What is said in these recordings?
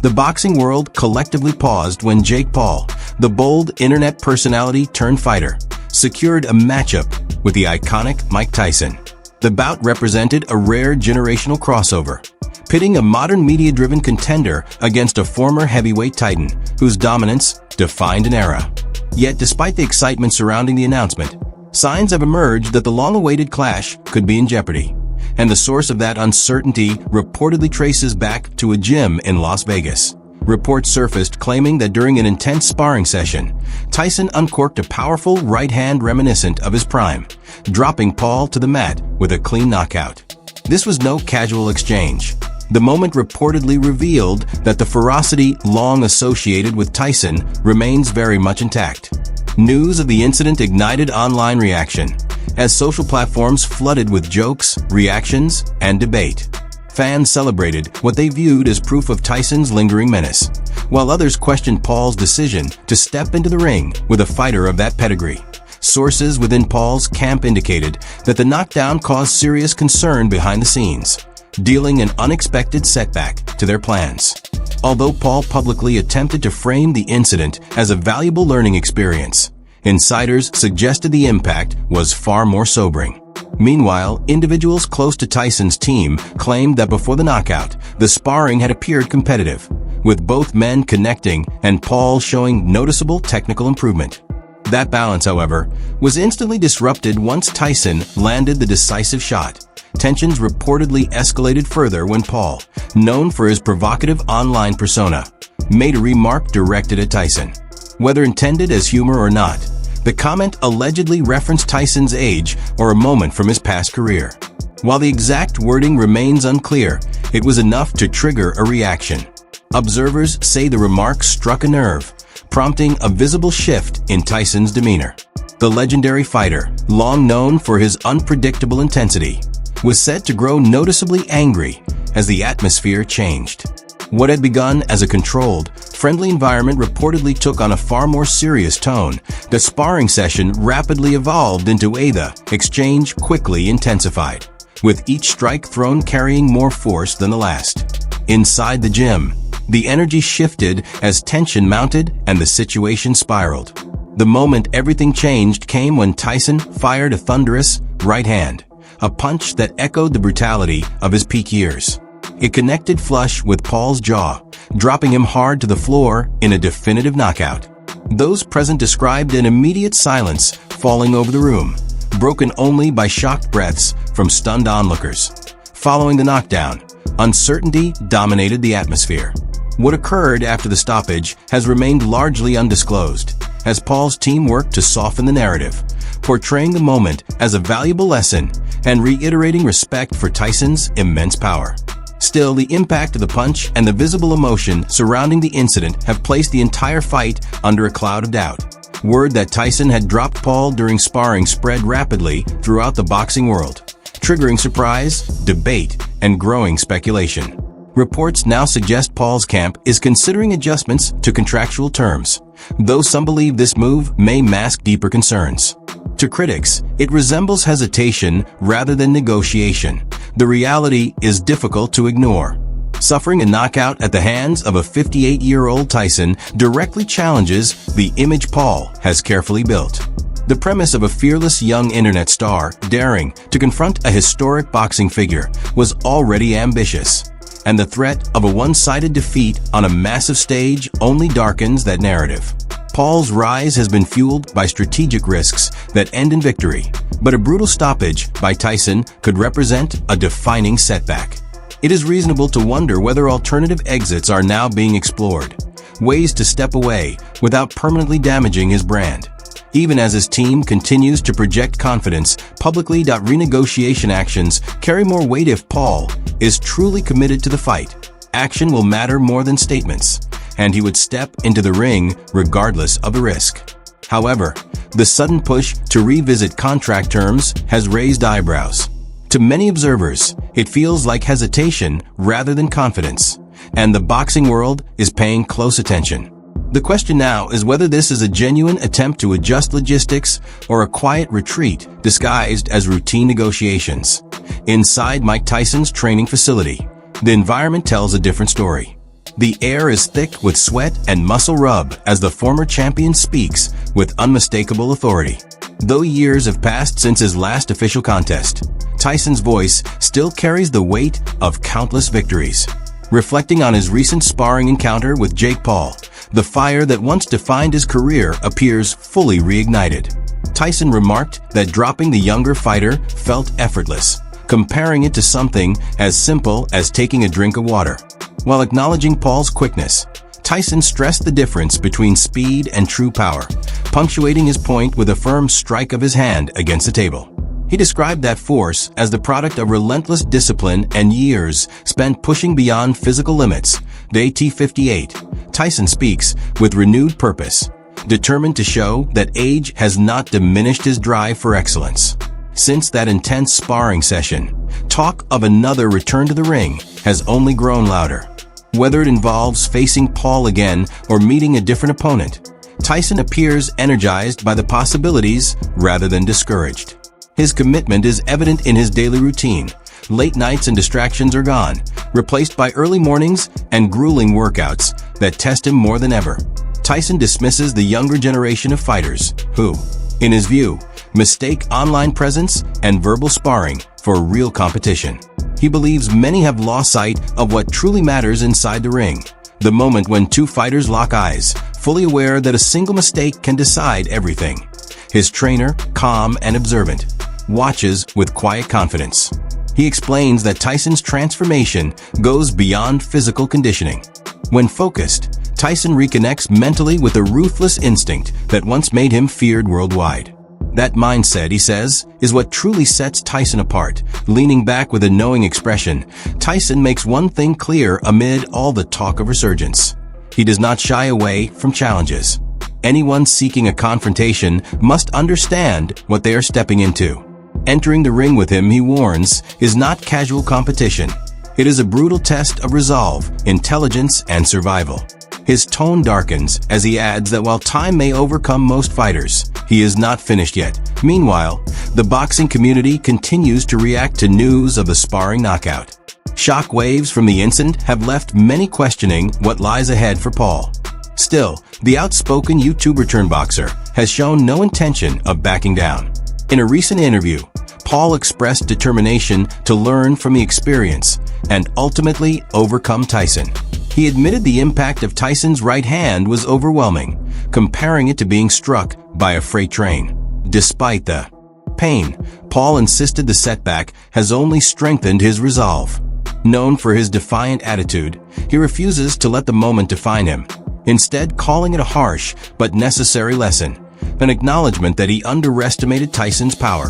The boxing world collectively paused when Jake Paul, the bold internet personality turned fighter, secured a matchup with the iconic Mike Tyson. The bout represented a rare generational crossover, pitting a modern media-driven contender against a former heavyweight titan whose dominance defined an era. Yet despite the excitement surrounding the announcement, signs have emerged that the long-awaited clash could be in jeopardy. And the source of that uncertainty reportedly traces back to a gym in Las Vegas. Reports surfaced claiming that during an intense sparring session, Tyson uncorked a powerful right hand reminiscent of his prime, dropping Paul to the mat with a clean knockout. This was no casual exchange. The moment reportedly revealed that the ferocity long associated with Tyson remains very much intact. News of the incident ignited online reaction, as social platforms flooded with jokes, reactions, and debate. Fans celebrated what they viewed as proof of Tyson's lingering menace, while others questioned Paul's decision to step into the ring with a fighter of that pedigree. Sources within Paul's camp indicated that the knockdown caused serious concern behind the scenes, dealing an unexpected setback to their plans. Although Paul publicly attempted to frame the incident as a valuable learning experience, insiders suggested the impact was far more sobering. Meanwhile, individuals close to Tyson's team claimed that before the knockout, the sparring had appeared competitive, with both men connecting and Paul showing noticeable technical improvement. That balance, however, was instantly disrupted once Tyson landed the decisive shot. Tensions reportedly escalated further when Paul, known for his provocative online persona, made a remark directed at Tyson. Whether intended as humor or not, the comment allegedly referenced Tyson's age or a moment from his past career. While the exact wording remains unclear, it was enough to trigger a reaction. Observers say the remark struck a nerve, prompting a visible shift in Tyson's demeanor. The legendary fighter, long known for his unpredictable intensity, was said to grow noticeably angry as the atmosphere changed. What had begun as a controlled, friendly environment reportedly took on a far more serious tone. The sparring session rapidly evolved into the exchange quickly intensified, with each strike thrown carrying more force than the last. Inside the gym, the energy shifted as tension mounted and the situation spiraled. The moment everything changed came when Tyson fired a thunderous right hand, a punch that echoed the brutality of his peak years. It connected flush with Paul's jaw, dropping him hard to the floor in a definitive knockout. Those present described an immediate silence falling over the room, broken only by shocked breaths from stunned onlookers. Following the knockdown, uncertainty dominated the atmosphere. What occurred after the stoppage has remained largely undisclosed, as Paul's team worked to soften the narrative, portraying the moment as a valuable lesson and reiterating respect for Tyson's immense power. Still, the impact of the punch and the visible emotion surrounding the incident have placed the entire fight under a cloud of doubt. Word that Tyson had dropped Paul during sparring spread rapidly throughout the boxing world, triggering surprise, debate, and growing speculation. Reports now suggest Paul's camp is considering adjustments to contractual terms, though some believe this move may mask deeper concerns. To critics, it resembles hesitation rather than negotiation. The reality is difficult to ignore. Suffering a knockout at the hands of a 58-year-old Tyson directly challenges the image Paul has carefully built. The premise of a fearless young internet star daring to confront a historic boxing figure was already ambitious, and the threat of a one-sided defeat on a massive stage only darkens that narrative. Paul's rise has been fueled by strategic risks that end in victory, but a brutal stoppage by Tyson could represent a defining setback. It is reasonable to wonder whether alternative exits are now being explored, ways to step away without permanently damaging his brand. Even as his team continues to project confidence publicly, renegotiation actions carry more weight. If Paul is truly committed to the fight, action will matter more than statements, and he would step into the ring regardless of the risk. However, the sudden push to revisit contract terms has raised eyebrows. To many observers, it feels like hesitation rather than confidence, and the boxing world is paying close attention. The question now is whether this is a genuine attempt to adjust logistics or a quiet retreat disguised as routine negotiations. Inside Mike Tyson's training facility, the environment tells a different story. The air is thick with sweat and muscle rub as the former champion speaks with unmistakable authority. Though years have passed since his last official contest, Tyson's voice still carries the weight of countless victories. Reflecting on his recent sparring encounter with Jake Paul, the fire that once defined his career appears fully reignited. Tyson remarked that dropping the younger fighter felt effortless, comparing it to something as simple as taking a drink of water. While acknowledging Paul's quickness, Tyson stressed the difference between speed and true power, punctuating his point with a firm strike of his hand against the table. He described that force as the product of relentless discipline and years spent pushing beyond physical limits. Day T58, Tyson speaks with renewed purpose, determined to show that age has not diminished his drive for excellence. Since that intense sparring session, talk of another return to the ring has only grown louder. Whether it involves facing Paul again or meeting a different opponent, Tyson appears energized by the possibilities rather than discouraged. His commitment is evident in his daily routine. Late nights and distractions are gone, replaced by early mornings and grueling workouts that test him more than ever. Tyson dismisses the younger generation of fighters who, in his view, mistake online presence and verbal sparring for real competition. He believes many have lost sight of what truly matters inside the ring, the moment when two fighters lock eyes, fully aware that a single mistake can decide everything. His trainer, calm and observant, watches with quiet confidence. He explains that Tyson's transformation goes beyond physical conditioning. When focused, Tyson reconnects mentally with a ruthless instinct that once made him feared worldwide. That mindset, he says, is what truly sets Tyson apart. Leaning back with a knowing expression, Tyson makes one thing clear amid all the talk of resurgence. He does not shy away from challenges. Anyone seeking a confrontation must understand what they are stepping into. Entering the ring with him, he warns, is not casual competition. It is a brutal test of resolve, intelligence, and survival. His tone darkens as he adds that while time may overcome most fighters, he is not finished yet. Meanwhile, the boxing community continues to react to news of the sparring knockout. Shock waves from the incident have left many questioning what lies ahead for Paul. Still, the outspoken YouTuber turned boxer has shown no intention of backing down. In a recent interview, Paul expressed determination to learn from the experience and ultimately overcome Tyson. He admitted the impact of Tyson's right hand was overwhelming, comparing it to being struck by a freight train. Despite the pain, Paul insisted the setback has only strengthened his resolve. Known for his defiant attitude, he refuses to let the moment define him, instead calling it a harsh but necessary lesson, an acknowledgement that he underestimated Tyson's power.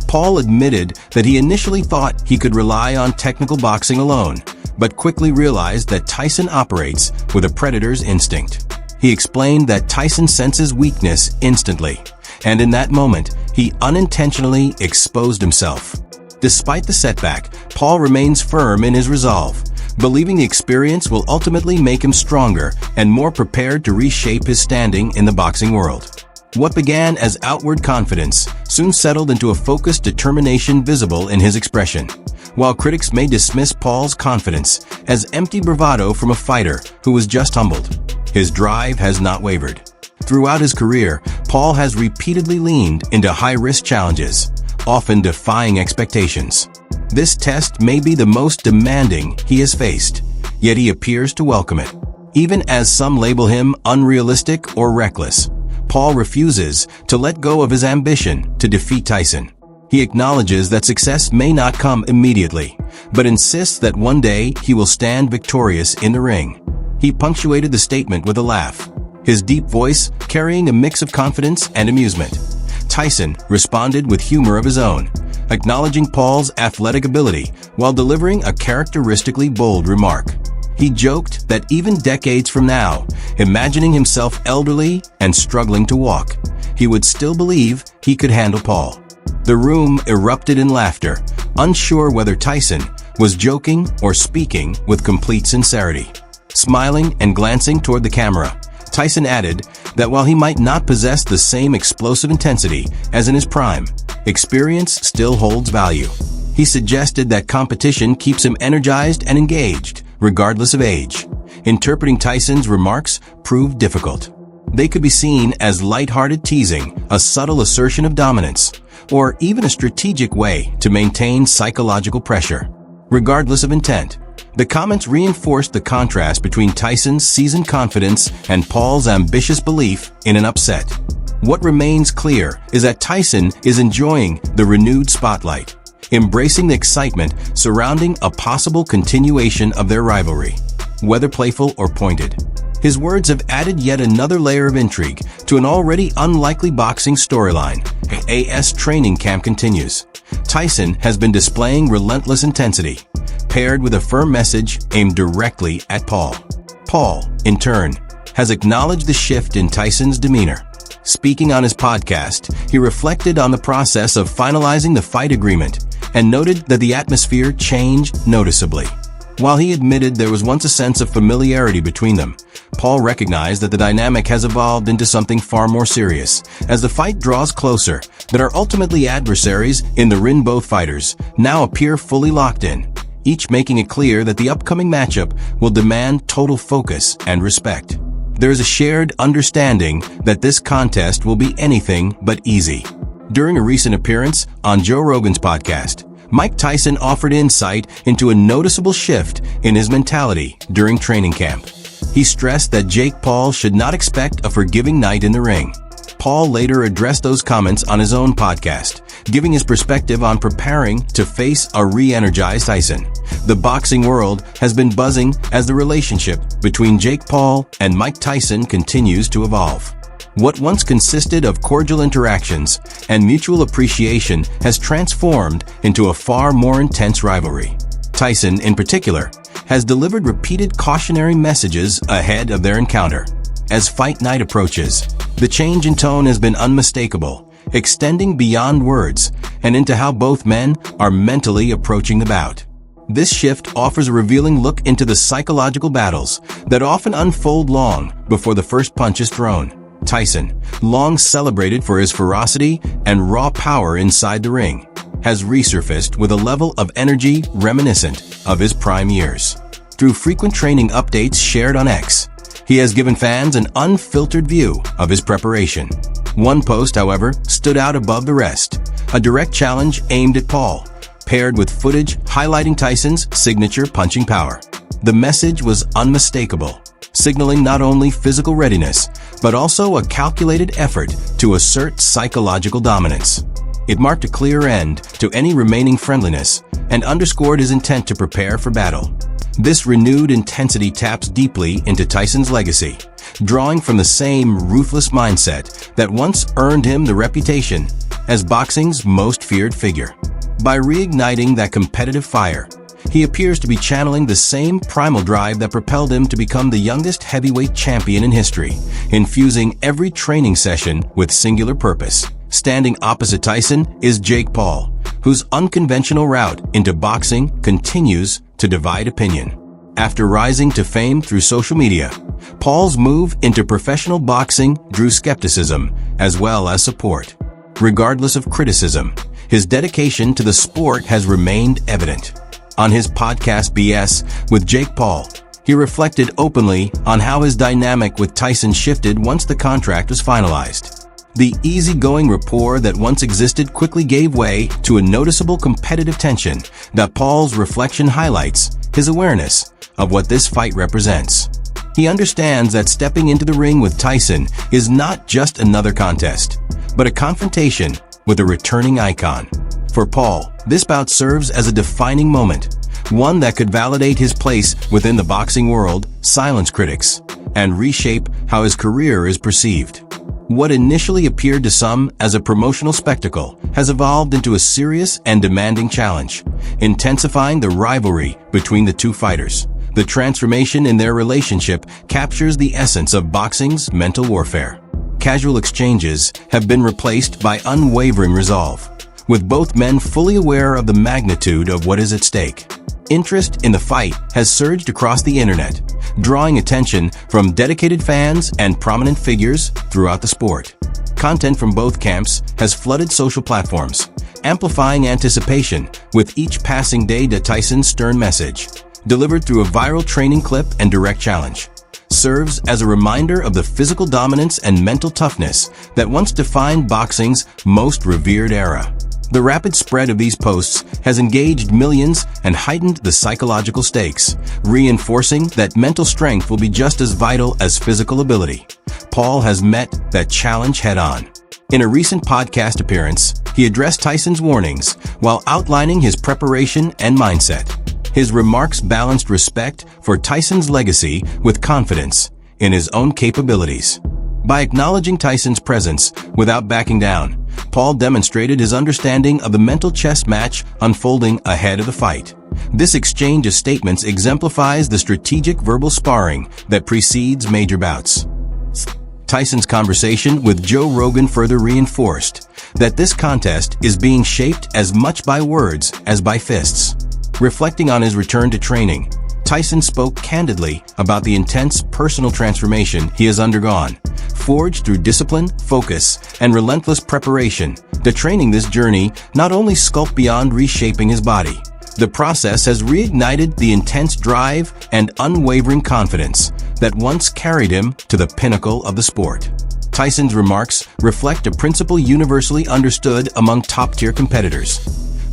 Paul admitted that he initially thought he could rely on technical boxing alone, but quickly realized that Tyson operates with a predator's instinct. He explained that Tyson senses weakness instantly, and in that moment, he unintentionally exposed himself. Despite the setback, Paul remains firm in his resolve, believing the experience will ultimately make him stronger and more prepared to reshape his standing in the boxing world. What began as outward confidence soon settled into a focused determination visible in his expression. While critics may dismiss Paul's confidence as empty bravado from a fighter who was just humbled, his drive has not wavered. Throughout his career, Paul has repeatedly leaned into high-risk challenges, often defying expectations. This test may be the most demanding he has faced, yet he appears to welcome it. Even as some label him unrealistic or reckless, Paul refuses to let go of his ambition to defeat Tyson. He acknowledges that success may not come immediately, but insists that one day he will stand victorious in the ring. He punctuated the statement with a laugh, his deep voice carrying a mix of confidence and amusement. Tyson responded with humor of his own, acknowledging Paul's athletic ability while delivering a characteristically bold remark. He joked that even decades from now, imagining himself elderly and struggling to walk, he would still believe he could handle Paul. The room erupted in laughter, unsure whether Tyson was joking or speaking with complete sincerity. Smiling and glancing toward the camera, Tyson added that while he might not possess the same explosive intensity as in his prime, experience still holds value. He suggested that competition keeps him energized and engaged, regardless of age. interpreting Tyson's remarks proved difficult. They could be seen as lighthearted teasing, a subtle assertion of dominance, or even a strategic way to maintain psychological pressure. Regardless of intent, the comments reinforced the contrast between Tyson's seasoned confidence and Paul's ambitious belief in an upset. What remains clear is that Tyson is enjoying the renewed spotlight, embracing the excitement surrounding a possible continuation of their rivalry, whether playful or pointed. His words have added yet another layer of intrigue to an already unlikely boxing storyline. AS training camp continues. Tyson has been displaying relentless intensity, paired with a firm message aimed directly at Paul. Paul, in turn, has acknowledged the shift in Tyson's demeanor. Speaking on his podcast, he reflected on the process of finalizing the fight agreement and noted that the atmosphere changed noticeably. While he admitted there was once a sense of familiarity between them, Paul recognized that the dynamic has evolved into something far more serious. As the fight draws closer, that are ultimately adversaries in the ring, both fighters now appear fully locked in, each making it clear that the upcoming matchup will demand total focus and respect. There is a shared understanding that this contest will be anything but easy. During a recent appearance on Joe Rogan's podcast, Mike Tyson offered insight into a noticeable shift in his mentality during training camp. He stressed that Jake Paul should not expect a forgiving night in the ring. Paul later addressed those comments on his own podcast, giving his perspective on preparing to face a re-energized Tyson. The boxing world has been buzzing as the relationship between Jake Paul and Mike Tyson continues to evolve. What once consisted of cordial interactions and mutual appreciation has transformed into a far more intense rivalry. Tyson, in particular, has delivered repeated cautionary messages ahead of their encounter. As fight night approaches, the change in tone has been unmistakable, extending beyond words and into how both men are mentally approaching the bout. This shift offers a revealing look into the psychological battles that often unfold long before the first punch is thrown. Tyson, long celebrated for his ferocity and raw power inside the ring, has resurfaced with a level of energy reminiscent of his prime years. Through frequent training updates shared on X, he has given fans an unfiltered view of his preparation. One post, however, stood out above the rest, a direct challenge aimed at Paul, paired with footage highlighting Tyson's signature punching power. The message was unmistakable, signaling not only physical readiness, but also a calculated effort to assert psychological dominance. It marked a clear end to any remaining friendliness and underscored his intent to prepare for battle. This renewed intensity taps deeply into Tyson's legacy, drawing from the same ruthless mindset that once earned him the reputation as boxing's most feared figure. By reigniting that competitive fire, he appears to be channeling the same primal drive that propelled him to become the youngest heavyweight champion in history, infusing every training session with singular purpose. Standing opposite Tyson is Jake Paul, whose unconventional route into boxing continues to divide opinion. After rising to fame through social media, Paul's move into professional boxing drew skepticism as well as support. Regardless of criticism, his dedication to the sport has remained evident. On his podcast BS with Jake Paul, he reflected openly on how his dynamic with Tyson shifted once the contract was finalized. The easygoing rapport that once existed quickly gave way to a noticeable competitive tension that Paul's reflection highlights his awareness of what this fight represents. He understands that stepping into the ring with Tyson is not just another contest, but a confrontation with a returning icon. For Paul, this bout serves as a defining moment, one that could validate his place within the boxing world, silence critics, and reshape how his career is perceived. What initially appeared to some as a promotional spectacle has evolved into a serious and demanding challenge, intensifying the rivalry between the two fighters. The transformation in their relationship captures the essence of boxing's mental warfare. Casual exchanges have been replaced by unwavering resolve, with both men fully aware of the magnitude of what is at stake. Interest in the fight has surged across the internet, drawing attention from dedicated fans and prominent figures throughout the sport. Content from both camps has flooded social platforms, amplifying anticipation with each passing day to Tyson's stern message. delivered through a viral training clip and direct challenge, serves as a reminder of the physical dominance and mental toughness that once defined boxing's most revered era. The rapid spread of these posts has engaged millions and heightened the psychological stakes, reinforcing that mental strength will be just as vital as physical ability. Paul has met that challenge head-on. In a recent podcast appearance, he addressed Tyson's warnings while outlining his preparation and mindset. His remarks balanced respect for Tyson's legacy with confidence in his own capabilities. By acknowledging Tyson's presence without backing down, Paul demonstrated his understanding of the mental chess match unfolding ahead of the fight. This exchange of statements exemplifies the strategic verbal sparring that precedes major bouts. Tyson's conversation with Joe Rogan further reinforced that this contest is being shaped as much by words as by fists. Reflecting on his return to training, Tyson spoke candidly about the intense personal transformation he has undergone, forged through discipline, focus, and relentless preparation. The training this journey not only sculpted beyond reshaping his body, the process has reignited the intense drive and unwavering confidence that once carried him to the pinnacle of the sport. Tyson's remarks reflect a principle universally understood among top-tier competitors.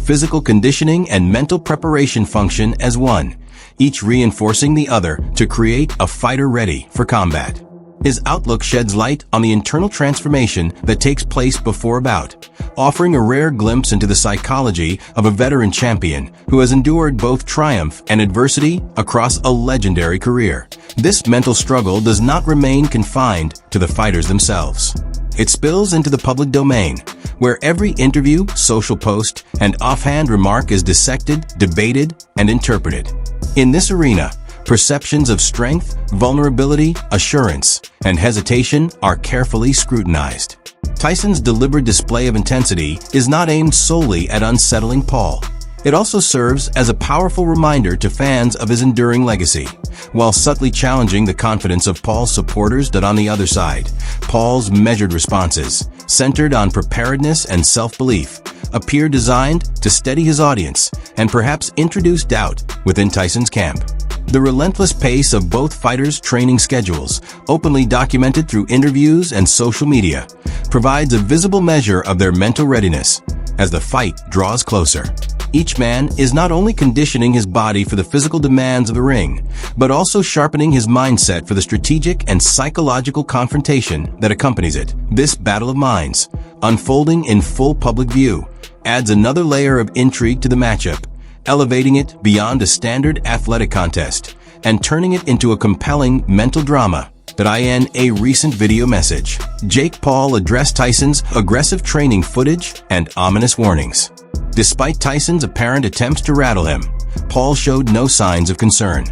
Physical conditioning and mental preparation function as one, each reinforcing the other to create a fighter ready for combat. His outlook sheds light on the internal transformation that takes place before a bout, offering a rare glimpse into the psychology of a veteran champion who has endured both triumph and adversity across a legendary career. This mental struggle does not remain confined to the fighters themselves. It spills into the public domain, where every interview, social post, and offhand remark is dissected, debated, and interpreted. In this arena, perceptions of strength, vulnerability, assurance, and hesitation are carefully scrutinized. Tyson's deliberate display of intensity is not aimed solely at unsettling Paul. It also serves as a powerful reminder to fans of his enduring legacy, while subtly challenging the confidence of Paul's supporters. That on the other side, Paul's measured responses, centered on preparedness and self-belief, appear designed to steady his audience and perhaps introduce doubt within Tyson's camp. The relentless pace of both fighters' training schedules, openly documented through interviews and social media, provides a visible measure of their mental readiness as the fight draws closer. Each man is not only conditioning his body for the physical demands of the ring, but also sharpening his mindset for the strategic and psychological confrontation that accompanies it. This battle of minds, unfolding in full public view, adds another layer of intrigue to the matchup, elevating it beyond a standard athletic contest and turning it into a compelling mental drama. In a recent video message, Jake Paul addressed Tyson's aggressive training footage and ominous warnings. Despite Tyson's apparent attempts to rattle him, Paul showed no signs of concern.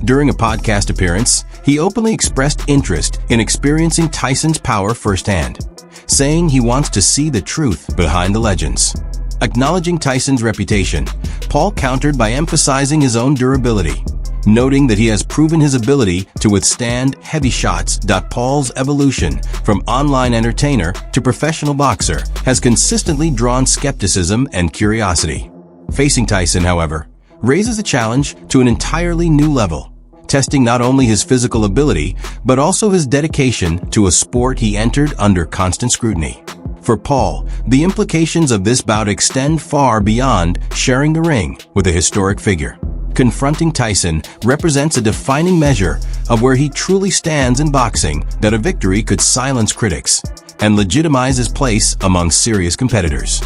During a podcast appearance, he openly expressed interest in experiencing Tyson's power firsthand, saying he wants to see the truth behind the legends. Acknowledging Tyson's reputation, Paul countered by emphasizing his own durability, noting that he has proven his ability to withstand heavy shots. Paul's evolution from online entertainer to professional boxer has consistently drawn skepticism and curiosity. Facing Tyson, however, raises a challenge to an entirely new level, testing not only his physical ability, but also his dedication to a sport he entered under constant scrutiny. For Paul, the implications of this bout extend far beyond sharing the ring with a historic figure. Confronting Tyson represents a defining measure of where he truly stands in boxing. That a victory could silence critics and legitimize his place among serious competitors.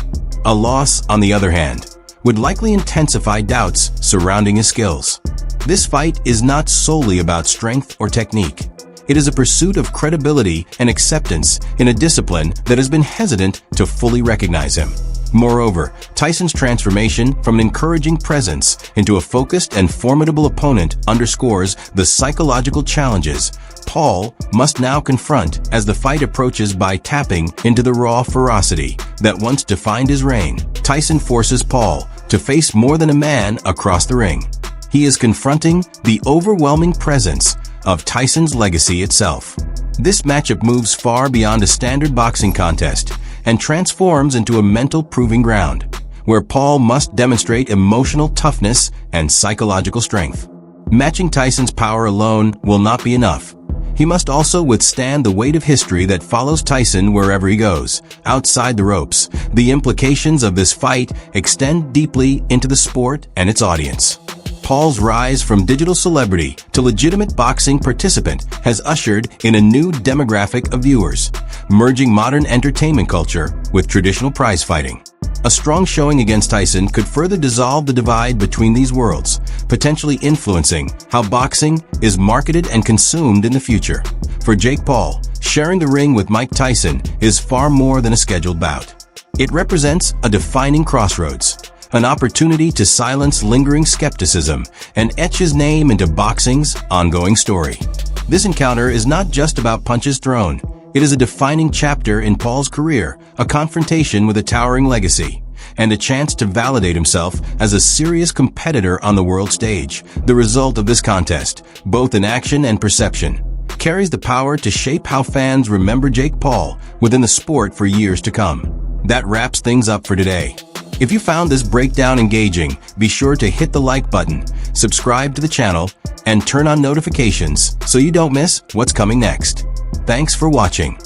A loss, on the other hand, would likely intensify doubts surrounding his skills. This fight is not solely about strength or technique. It is a pursuit of credibility and acceptance in a discipline that has been hesitant to fully recognize him. Moreover, Tyson's transformation from an encouraging presence into a focused and formidable opponent underscores the psychological challenges Paul must now confront as the fight approaches. By tapping into the raw ferocity that once defined his reign, Tyson forces Paul to face more than a man across the ring. He is confronting the overwhelming presence of Tyson's legacy itself. This matchup moves far beyond a standard boxing contest and transforms into a mental proving ground, where Paul must demonstrate emotional toughness and psychological strength. Matching Tyson's power alone will not be enough. He must also withstand the weight of history that follows Tyson wherever he goes. Outside the ropes, the implications of this fight extend deeply into the sport and its audience. Paul's rise from digital celebrity to legitimate boxing participant has ushered in a new demographic of viewers, merging modern entertainment culture with traditional prize fighting. A strong showing against Tyson could further dissolve the divide between these worlds, potentially influencing how boxing is marketed and consumed in the future. For Jake Paul, sharing the ring with Mike Tyson is far more than a scheduled bout. It represents a defining crossroads, an opportunity to silence lingering skepticism and etch his name into boxing's ongoing story. This encounter is not just about punches thrown. It is a defining chapter in Paul's career, a confrontation with a towering legacy, and a chance to validate himself as a serious competitor on the world stage. The result of this contest, both in action and perception, carries the power to shape how fans remember Jake Paul within the sport for years to come. That wraps things up for today. If you found this breakdown engaging, be sure to hit the like button, subscribe to the channel, and turn on notifications so you don't miss what's coming next. Thanks for watching.